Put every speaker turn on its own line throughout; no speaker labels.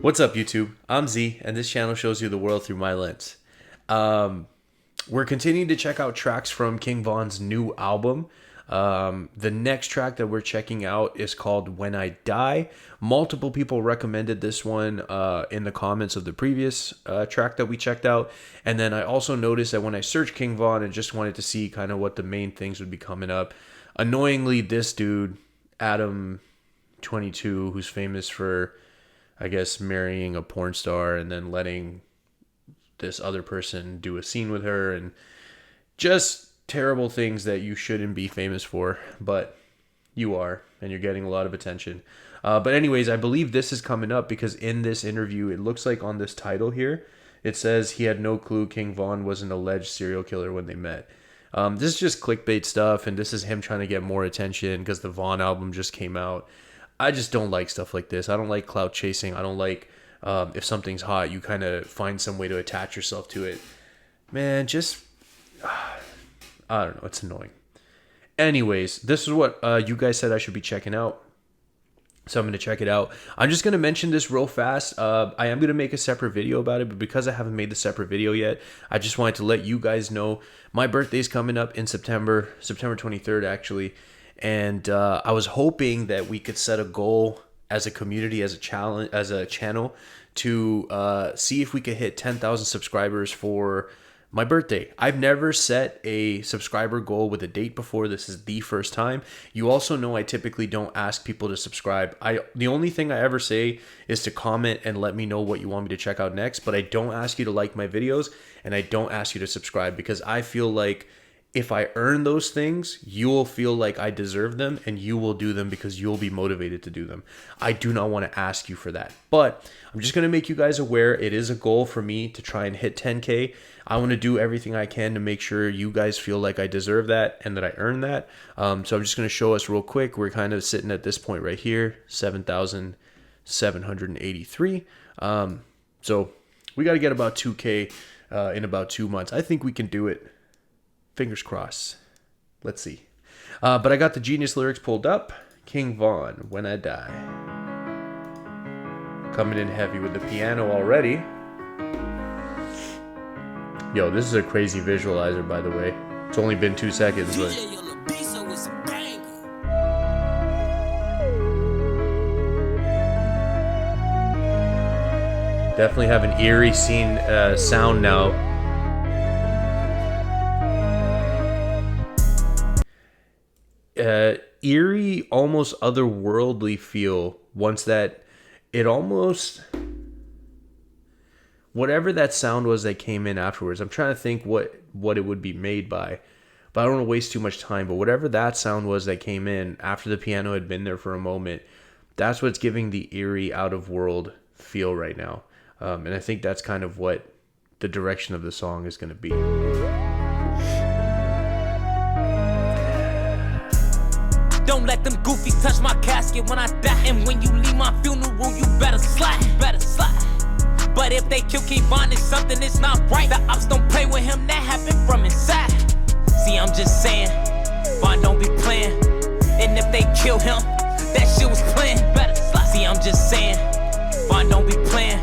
What's up, YouTube? I'm Z, and this channel shows you the world through my lens. We're continuing to check out tracks from King Von's new album. The next track that we're checking out is called When I Die. Multiple people recommended this one in the comments of the previous track that we checked out. And then I also noticed that when I searched King Von and just wanted to see kind of what the main things would be coming up, annoyingly, this dude, Adam22, who's famous for, I guess, marrying a porn star and then letting this other person do a scene with her and just terrible things that you shouldn't be famous for, but you are, and you're getting a lot of attention. But anyways, I believe this is coming up because in this interview, it looks like on this title here, it says he had no clue King Von was an alleged serial killer when they met. This is just clickbait stuff, and this is him trying to get more attention because the Von album just came out. I just don't like stuff like this. I don't like clout chasing. I don't like if something's hot, you kind of find some way to attach yourself to it. Man, just, I don't know. It's annoying. Anyways, this is what you guys said I should be checking out. So I'm going to check it out. I'm just going to mention this real fast. I am going to make a separate video about it, but because I haven't made the separate video yet, I just wanted to let you guys know my birthday's coming up in September 23rd, actually. And I was hoping that we could set a goal as a community, as a challenge, as a channel, to see if we could hit 10,000 subscribers for my birthday. I've never set a subscriber goal with a date before. This is the first time. You also know I typically don't ask people to subscribe. The only thing I ever say is to comment and let me know what you want me to check out next, but I don't ask you to like my videos and I don't ask you to subscribe because I feel like if I earn those things, you will feel like I deserve them and you will do them because you'll be motivated to do them. I do not want to ask you for that, but I'm just going to make you guys aware it is a goal for me to try and hit 10K. I want to do everything I can to make sure you guys feel like I deserve that and that I earn that. So I'm just going to show us real quick. We're kind of sitting at this point right here, 7,783. So we got to get about 2K in about 2 months. I think we can do it. Fingers crossed. Let's see. But I got the Genius lyrics pulled up. King Von, When I Die. Coming in heavy with the piano already. Yo, this is a crazy visualizer, by the way. It's only been 2 seconds, but... Definitely have an eerie scene sound now. Eerie, almost otherworldly feel once that it almost, whatever that sound was that came in afterwards. I'm trying to think what it would be made by, but I don't want to waste too much time. But whatever that sound was that came in after the piano had been there for a moment, that's what's giving the eerie, out of world feel right now. And I think that's kind of what the direction of the song is going to be.
Don't let them goofies touch my casket when I die. And when you leave my funeral, you better slide. But if they kill King Von, it's something that's not right. The ops don't play with him, that happened from inside. See, I'm just saying, Von don't be playing. And if they kill him, that shit was planned. Better slide. See, I'm just saying, Von don't be playing.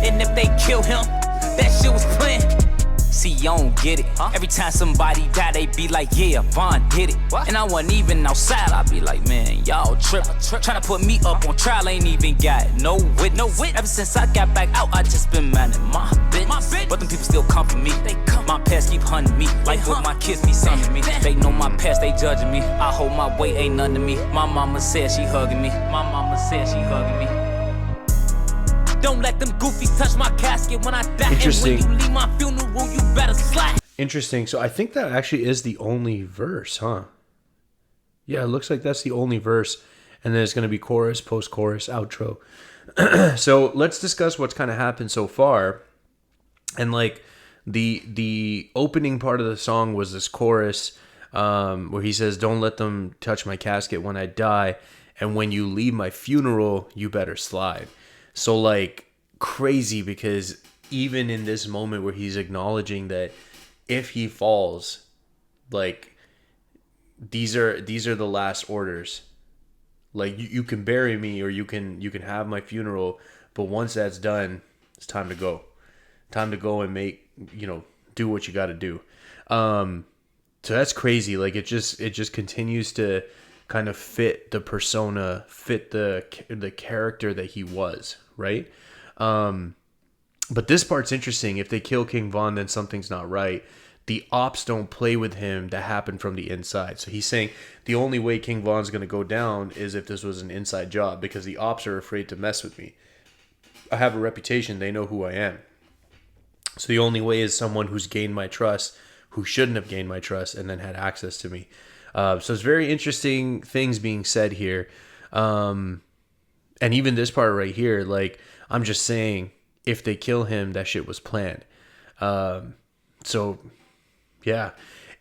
And if they kill him, that shit was planned. See, you don't get it. Every time somebody die, they be like, yeah, Von did it. And I wasn't even outside. I be like, man, y'all trippin'. Tryna put me up on trial, ain't even got no witness. Ever since I got back out, I just been minding my business. But them people still come for me. My past keep hunting me. Like what my kids be sonning me. They know my past, they judging me. I hold my weight, ain't nothing to me. My mama said she hugging me. Don't let them goofies touch my casket when I die.
Interesting.
And when you leave my funeral, you better slide.
Interesting. So I think that actually is the only verse, huh? Yeah, it looks like that's the only verse. And then it's going to be chorus, post-chorus, outro. So let's discuss what's kind of happened so far. And like the opening part of the song was this chorus where he says, don't let them touch my casket when I die. And when you leave my funeral, you better slide. So like crazy, because even in this moment where he's acknowledging that if he falls, like these are the last orders. Like you can bury me or you can have my funeral, But once that's done, it's time to go. Time to go and make, do what you got to do. So that's crazy. Like it just continues to kind of fit the persona, fit the character that he was, right? But this part's interesting. If they kill King Von, then something's not right. The ops don't play with him that happened from the inside. So he's saying the only way King Von's going to go down is if this was an inside job, because the ops are afraid to mess with me. I have a reputation. They know who I am. So the only way is someone who's gained my trust, who shouldn't have gained my trust, and then had access to me. So it's very interesting things being said here. And even this part right here, like, I'm just saying, if they kill him, that shit was planned. So, yeah.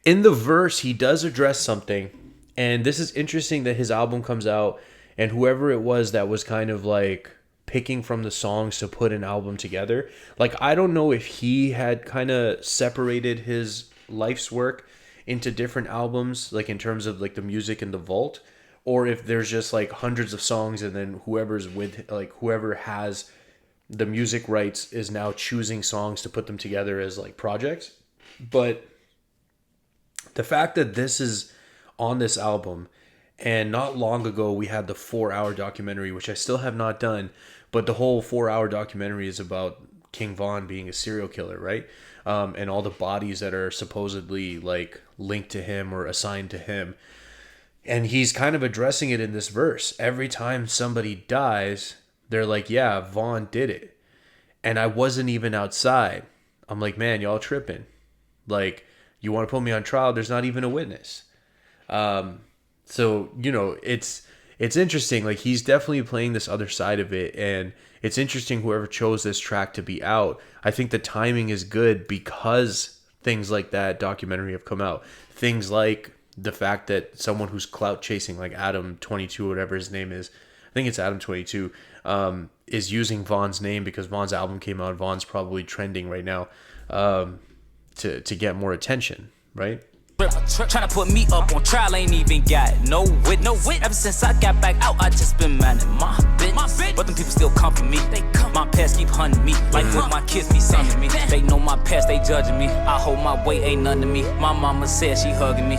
In the verse, he does address something. And this is interesting that his album comes out, and whoever it was that was kind of like picking from the songs to put an album together, like, I don't know if he had kind of separated his life's work into different albums, like in terms of like the music in the vault, or if there's just like hundreds of songs and then whoever has the music rights is now choosing songs to put them together as like projects. But the fact that this is on this album, and not long ago we had the 4-hour documentary, which I still have not done, but the whole 4-hour documentary is about King Von being a serial killer, right? And all the bodies that are supposedly like linked to him or assigned to him. And he's kind of addressing it in this verse. Every time somebody dies, they're like, yeah, Von did it. And I wasn't even outside. I'm like, man, y'all tripping. Like, you want to put me on trial? There's not even a witness. So, it's interesting. Like, he's definitely playing this other side of it. And it's interesting whoever chose this track to be out. I think the timing is good because things like that documentary have come out. Things like the fact that someone who's clout chasing, like Adam 22, whatever his name is, I think it's Adam 22, is using Von's name because Von's album came out. Von's probably trending right now to get more attention, right?
Tryna put me up on trial, ain't even got no witness. Ever since I got back out, I just been minding my business. But them people still come for me. My past keep hunting me. Like with my kids be sending me. They know my past, they judging me. I hold my weight, ain't none to me. My mama said she hugging me.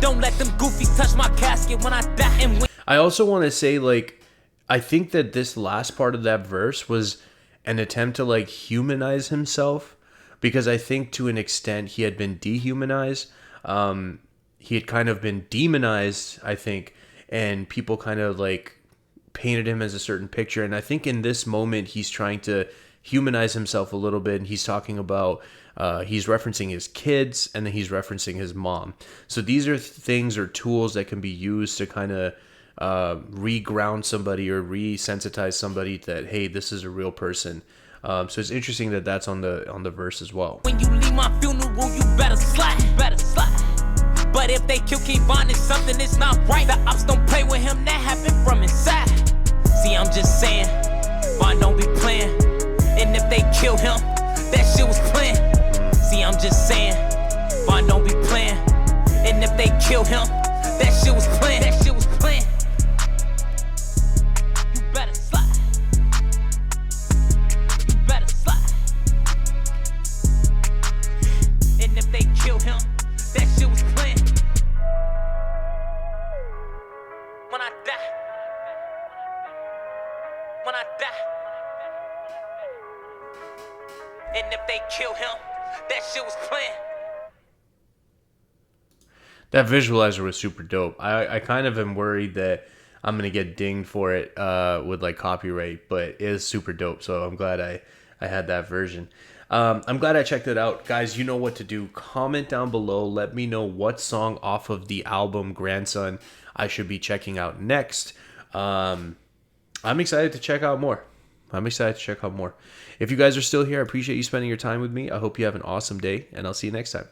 Don't let them goofies touch my casket when I die. And when
I also want to say, like, I think that this last part of that verse was an attempt to like humanize himself. Because I think to an extent he had been dehumanized. He had kind of been demonized, I think. And people kind of like painted him as a certain picture. And I think in this moment he's trying to humanize himself a little bit. And he's talking about, he's referencing his kids and then he's referencing his mom. So these are things or tools that can be used to kind of reground somebody or resensitize somebody that, hey, this is a real person. So it's interesting that that's on the verse as well.
when you leave my funeral, you better slide. But if they kill King Von, it's something that's not right. The ops don't play with him, that happened from inside. See, I'm just saying, Von don't be playing. And if they kill him, that shit was planned. See, I'm just saying, Von don't be playing. And if they kill him, that shit was planned. You better slide. And if they kill him, that shit was planned. When I die. And if they kill him, that shit was planned.
That visualizer was super dope. I kind of am worried that I'm going to get dinged for it with like copyright, but it is super dope. So I'm glad I had that version. I'm glad I checked it out. Guys, you know what to do. Comment down below. Let me know what song off of the album Grandson I should be checking out next. I'm excited to check out more. If you guys are still here, I appreciate you spending your time with me. I hope you have an awesome day, and I'll see you next time.